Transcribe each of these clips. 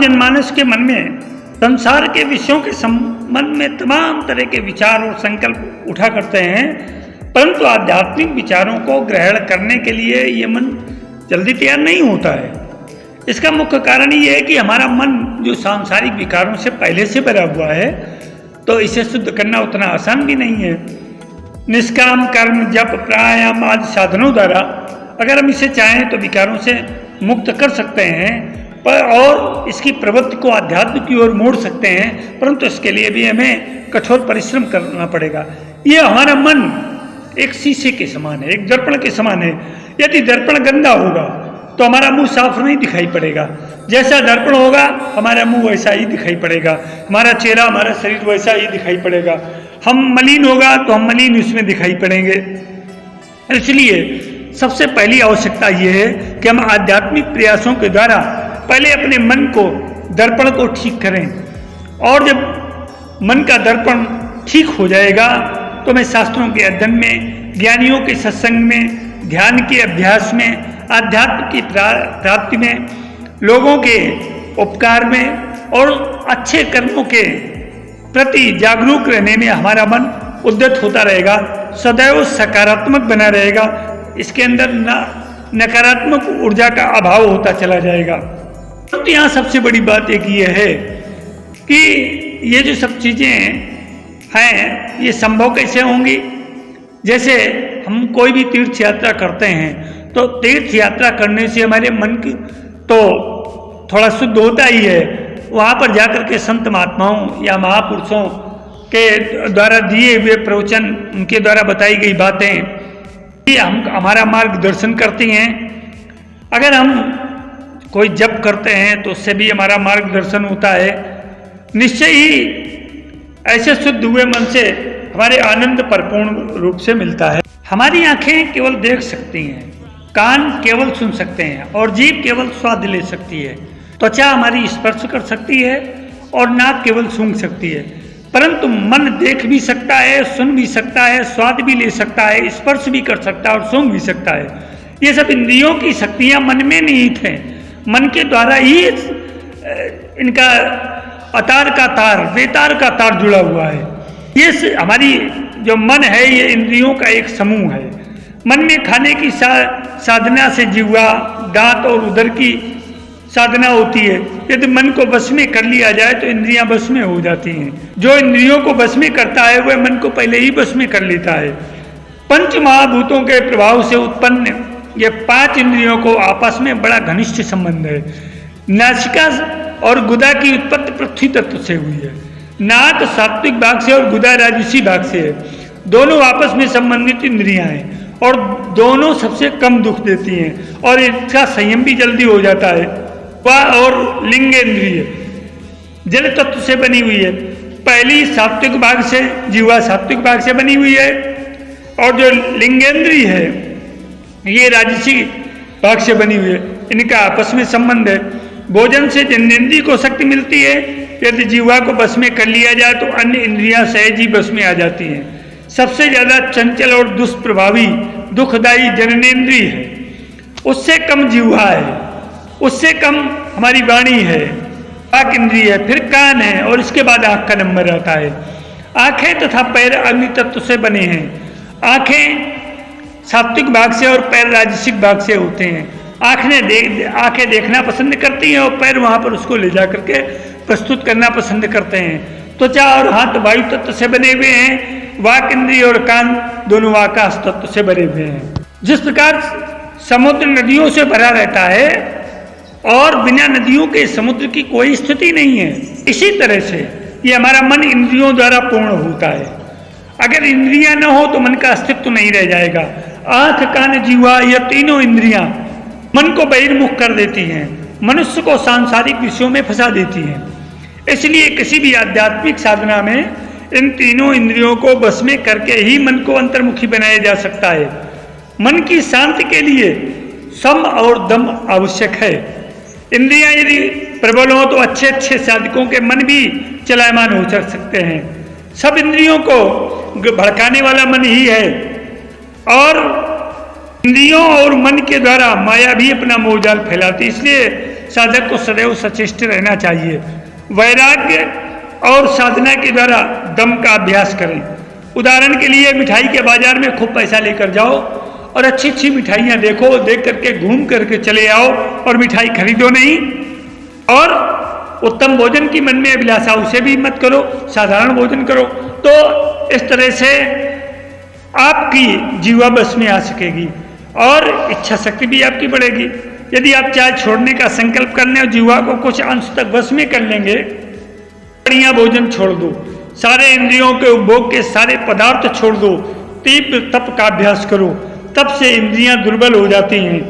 जनमानस के मन में संसार के विषयों के संबंध में तमाम तरह के विचार और संकल्प उठा करते हैं, परंतु आध्यात्मिक विचारों को ग्रहण करने के लिए ये मन जल्दी तैयार नहीं होता है। इसका मुख्य कारण ये है कि हमारा मन जो सांसारिक विकारों से पहले से भरा हुआ है, तो इसे शुद्ध करना उतना आसान भी नहीं है। निष्काम कर्म, जप, प्राणायाम आदि साधनों द्वारा अगर हम इसे चाहें तो विकारों से मुक्त कर सकते हैं और इसकी प्रवृत्ति को आध्यात्म की ओर मोड़ सकते हैं, परंतु इसके लिए भी हमें कठोर परिश्रम करना पड़ेगा। ये हमारा मन एक शीशे के समान है, एक दर्पण के समान है। यदि दर्पण गंदा होगा तो हमारा मुंह साफ नहीं दिखाई पड़ेगा, जैसा दर्पण होगा हमारा मुंह वैसा ही दिखाई पड़ेगा, हमारा चेहरा, हमारा शरीर वैसा ही दिखाई पड़ेगा। हम मलिन होगा तो हम मलिन उसमें दिखाई पड़ेंगे। इसलिए सबसे पहली आवश्यकता यह है कि हम आध्यात्मिक प्रयासों के द्वारा पहले अपने मन को, दर्पण को ठीक करें, और जब मन का दर्पण ठीक हो जाएगा तो मैं शास्त्रों के अध्ययन में, ज्ञानियों के सत्संग में, ध्यान के अभ्यास में, आध्यात्म की प्राप्ति में, लोगों के उपकार में और अच्छे कर्मों के प्रति जागरूक रहने में हमारा मन उद्यत होता रहेगा, सदैव सकारात्मक बना रहेगा। इसके अंदर नकारात्मक ऊर्जा का अभाव होता चला जाएगा। तो यहाँ सबसे बड़ी बात एक ये है कि ये जो सब चीज़ें हैं ये संभव कैसे होंगी। जैसे हम कोई भी तीर्थ यात्रा करते हैं तो तीर्थ यात्रा करने से हमारे मन की तो थोड़ा शुद्ध होता ही है। वहाँ पर जाकर के संत महात्माओं या महापुरुषों के द्वारा दिए हुए प्रवचन, उनके द्वारा बताई गई बातें हमारा मार्गदर्शन करती हैं। अगर हम कोई जप करते हैं तो उससे भी हमारा मार्गदर्शन होता है। निश्चय ही ऐसे शुद्ध हुए मन से हमारे आनंद परिपूर्ण रूप से मिलता है। हमारी आंखें केवल देख सकती हैं, कान केवल सुन सकते हैं और जीभ केवल स्वाद ले सकती है। त्वचा हमारी स्पर्श कर सकती है और नाक केवल सूंघ सकती है, परंतु मन देख भी सकता है, सुन भी सकता है, स्वाद भी ले सकता है, स्पर्श भी कर सकता है और सूंघ भी सकता है। ये सब इंद्रियों की शक्तियाँ मन में निहित हैं। मन के द्वारा ही इनका अतार का तार, बेतार का तार जुड़ा हुआ है। ये हमारी जो मन है ये इंद्रियों का एक समूह है। मन में खाने की साधना से जिह्वा, दांत और उदर की साधना होती है। यदि मन को वश में कर लिया जाए तो इंद्रियां वश में हो जाती हैं। जो इंद्रियों को वश में करता है वह मन को पहले ही वश में कर लेता है। पंच महाभूतों के प्रभाव से उत्पन्न ये पांच इंद्रियों को आपस में बड़ा घनिष्ठ संबंध है। नासिका और गुदा की उत्पत्ति पृथ्वी तत्व से हुई है। नाक सात्विक भाग से और गुदा राजसी भाग से है। दोनों आपस में संबंधित इंद्रियां हैं और दोनों सबसे कम दुख देती हैं और इसका संयम भी जल्दी हो जाता है। वह और लिंगेंद्रिय जल तत्व से बनी हुई है। पहली सात्विक भाग से, जीवा सात्विक भाग से बनी हुई है और जो लिंगेंद्रिय है ये राजसी भाग से बनी हुई है। इनका आपस में संबंध है। भोजन से जन्नेन्द्रिय को शक्ति मिलती है। यदि जीवा को बस में कर लिया जाए तो अन्य इंद्रियां सहज ही बस में आ जाती हैं। सबसे ज्यादा चंचल और दुष्प्रभावी, दुखदायी जननेन्द्रिय है। उससे कम जीवा है, उससे कम हमारी वाणी है, वाक इंद्रिय है, फिर कान है और इसके बाद आंख का नंबर आता है। आंखें तथा पैर अग्नि तत्व से बने हैं। आंखें सात्विक भाग से और पैर राजसिक भाग से होते हैं। आंखें देखना पसंद करती हैं और पैर वहां पर उसको ले जा करके प्रस्तुत करना पसंद करते हैं। त्वचा और हाथ वायु तत्व से बने हुए हैं। वाक इंद्रिय और कान दोनों आकाश तत्व से बने हुए हैं। जिस प्रकार समुद्र नदियों से भरा रहता है और बिना नदियों के समुद्र की कोई स्थिति नहीं है, इसी तरह से ये हमारा मन इंद्रियों द्वारा पूर्ण होता है। अगर इंद्रियां न हो तो मन का अस्तित्व नहीं रह जाएगा। आंख, कान, जीवा यह तीनों इंद्रियां मन को बहिर्मुख कर देती हैं, मनुष्य को सांसारिक विषयों में फंसा देती हैं। इसलिए किसी भी आध्यात्मिक साधना में इन तीनों इंद्रियों को बस में करके ही मन को अंतर्मुखी बनाया जा सकता है। मन की शांति के लिए सम और दम आवश्यक है। इंद्रियां यदि प्रबल हो तो अच्छे अच्छे साधकों के मन भी चलायमान हो सकते हैं। सब इंद्रियों को भड़काने वाला मन ही है और इंद्रियों और मन के द्वारा माया भी अपना मोहजाल फैलाती। इसलिए साधक को सदैव सचेष्ट रहना चाहिए। वैराग्य और साधना के द्वारा दम का अभ्यास करें। उदाहरण के लिए मिठाई के बाजार में खूब पैसा लेकर जाओ और अच्छी अच्छी मिठाइयाँ देखो, देख करके घूम करके चले आओ और मिठाई खरीदो नहीं। और उत्तम भोजन की मन में अभिलाषा उसे भी मत करो, साधारण भोजन करो। तो इस तरह से आपकी जीवा बस में आ सकेगी और इच्छा शक्ति भी आपकी बढ़ेगी। यदि आप चाय छोड़ने का संकल्प कर लें और जीवा को कुछ अंश तक बस में कर लेंगे, बढ़िया भोजन छोड़ दो, सारे इंद्रियों के उपभोग के सारे पदार्थ छोड़ दो, तीव्र तप का अभ्यास करो, तब से इंद्रियां दुर्बल हो जाती हैं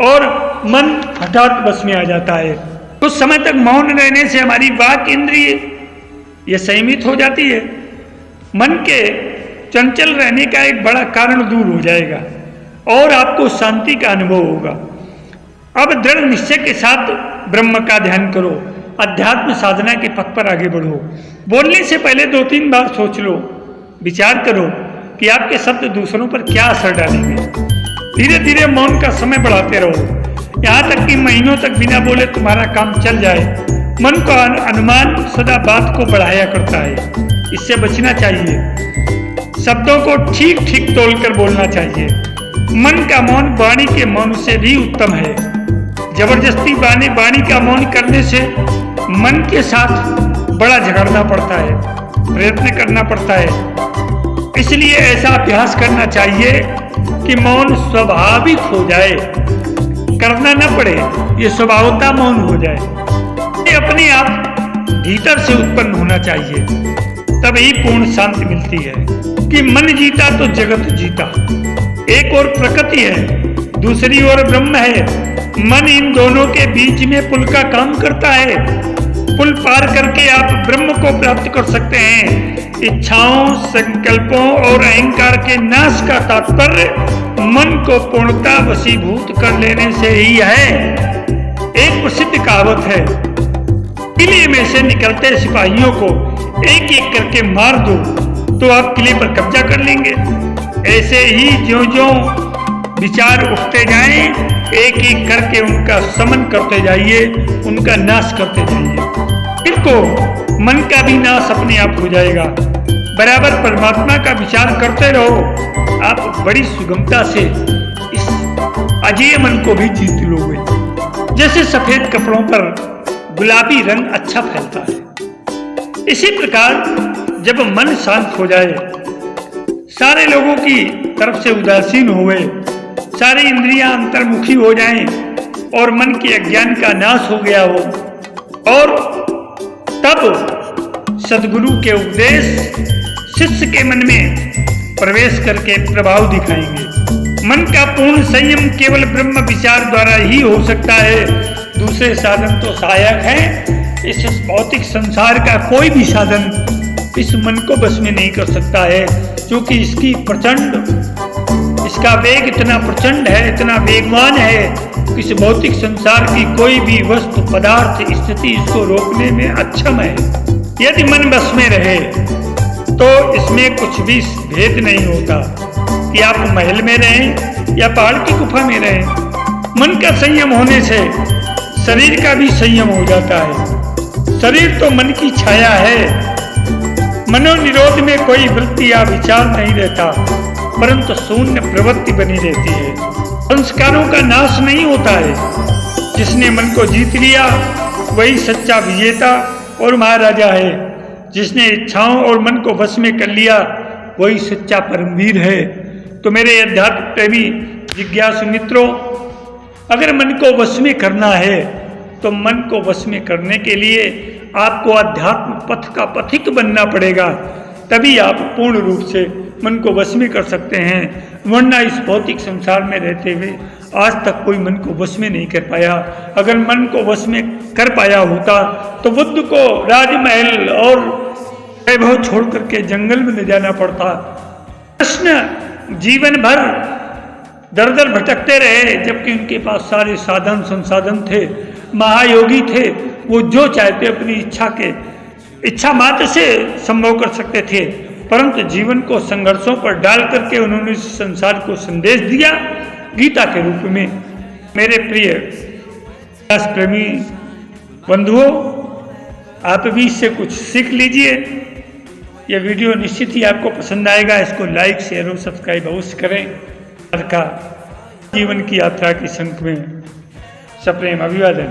और मन हठात बस में आ जाता है। कुछ समय तक मौन रहने से हमारी वाक इंद्रिय ये संयमित हो जाती है। मन के चंचल रहने का एक बड़ा कारण दूर हो जाएगा और आपको शांति का अनुभव होगा। अब दृढ़ निश्चय के साथ ब्रह्म का ध्यान करो, अध्यात्म साधना के पथ पर आगे बढ़ो। बोलने से पहले 2-3 बार सोच लो, विचार करो कि आपके शब्द दूसरों पर क्या असर डालेंगे। धीरे धीरे मौन का समय बढ़ाते रहो, यहाँ तक कि महीनों तक बिना बोले तुम्हारा काम चल जाए। मन का अनुमान सदा बात को बढ़ाया करता है, इससे बचना चाहिए। शब्दों को ठीक ठीक तोलकर बोलना चाहिए। मन का मौन वाणी के मौन से भी उत्तम है। जबरदस्ती वाणी का मौन करने से मन के साथ बड़ा झगड़ना पड़ता है, प्रयत्न करना पड़ता है। इसलिए ऐसा अभ्यास करना चाहिए कि मौन स्वाभाविक हो जाए, करना न पड़े, ये स्वभावतः मौन हो जाए। ये अपने आप भीतर से उत्पन्न होना चाहिए, तभी पूर्ण शांति मिलती है। कि मन जीता तो जगत जीता। एक और प्रकृति है, दूसरी ओर ब्रह्म है। मन इन दोनों के बीच में पुल का काम करता है। पुल पार करके आप ब्रह्म को प्राप्त कर सकते हैं। इच्छाओं, संकल्पों और अहंकार के नाश का तात्पर्य मन को पूर्णता वशीभूत कर लेने से ही है। एक प्रसिद्ध कहावत है, किले में से निकलते सिपाहियों को एक एक करके मार दो तो आप किले पर कब्जा कर लेंगे। ऐसे ही ज्यों ज्यों विचार उठते जाएं, एक एक करके उनका समन करते जाइए, उनका नाश करते जाइए। फिर को मन का भी नाश अपने आप हो जाएगा। बराबर परमात्मा का विचार करते रहो, आप बड़ी सुगमता से इस अजेय मन को भी जीत लोगे। जैसे सफेद कपड़ों पर गुलाबी रंग अच्छा फैलता है, इसी प्रकार जब मन शांत हो जाए, सारे लोगों की तरफ से उदासीन होए, सारी इंद्रियां अंतर्मुखी हो जाएं और मन के अज्ञान का नाश हो गया हो, और तब सद्गुरु के उपदेश शिष्य के मन में प्रवेश करके प्रभाव दिखाएंगे। मन का पूर्ण संयम केवल ब्रह्म विचार द्वारा ही हो सकता है। दूसरे साधन तो सहायक हैं। इस भौतिक संसार का कोई भी साधन इस मन को बस में नहीं कर सकता है, क्योंकि इसका वेग इतना प्रचंड है, इतना वेगवान है कि इस भौतिक संसार की कोई भी वस्तु, पदार्थ, स्थिति इसको रोकने में अक्षम है। यदि मन बस में रहे तो इसमें कुछ भी भेद नहीं होता कि आप महल में रहें या पहाड़ की गुफा में रहें। मन का संयम होने से शरीर का भी संयम हो जाता है। शरीर तो मन की छाया है। मनोनिरोध में कोई वृत्ति या विचार नहीं रहता, परंतु शून्य प्रवृत्ति बनी रहती है। संस्कारों का नाश नहीं होता है। जिसने मन को जीत लिया वही सच्चा विजेता और महाराजा है। जिसने इच्छाओं और मन को वश में कर लिया वही सच्चा परमवीर है। तो मेरे अध्यात्म प्रेमी जिज्ञासु मित्रों, अगर मन को वश में करना है तो मन को वश में करने के लिए आपको अध्यात्म पथ का पथिक बनना पड़ेगा। तभी आप पूर्ण रूप से मन को वश में कर सकते हैं। वरना इस भौतिक संसार में रहते हुए आज तक कोई मन को वश में नहीं कर पाया। अगर मन को वश में कर पाया होता तो बुद्ध को राजमहल और वैभव छोड़ करके जंगल में ले जाना पड़ता। कृष्ण जीवन भर दर दर भटकते रहे, जबकि उनके पास सारे साधन संसाधन थे, महायोगी थे। वो जो चाहते अपनी इच्छा मात्र से संभव कर सकते थे, परंतु जीवन को संघर्षों पर डाल करके उन्होंने इस संसार को संदेश दिया गीता के रूप में। मेरे प्रिय इतिहास प्रेमी बंधुओं, आप भी इससे कुछ सीख लीजिए। यह वीडियो निश्चित ही आपको पसंद आएगा। इसको लाइक, शेयर और सब्सक्राइब अवश्य करें। का जीवन की यात्रा की संख में सप्रेम अभिवादन।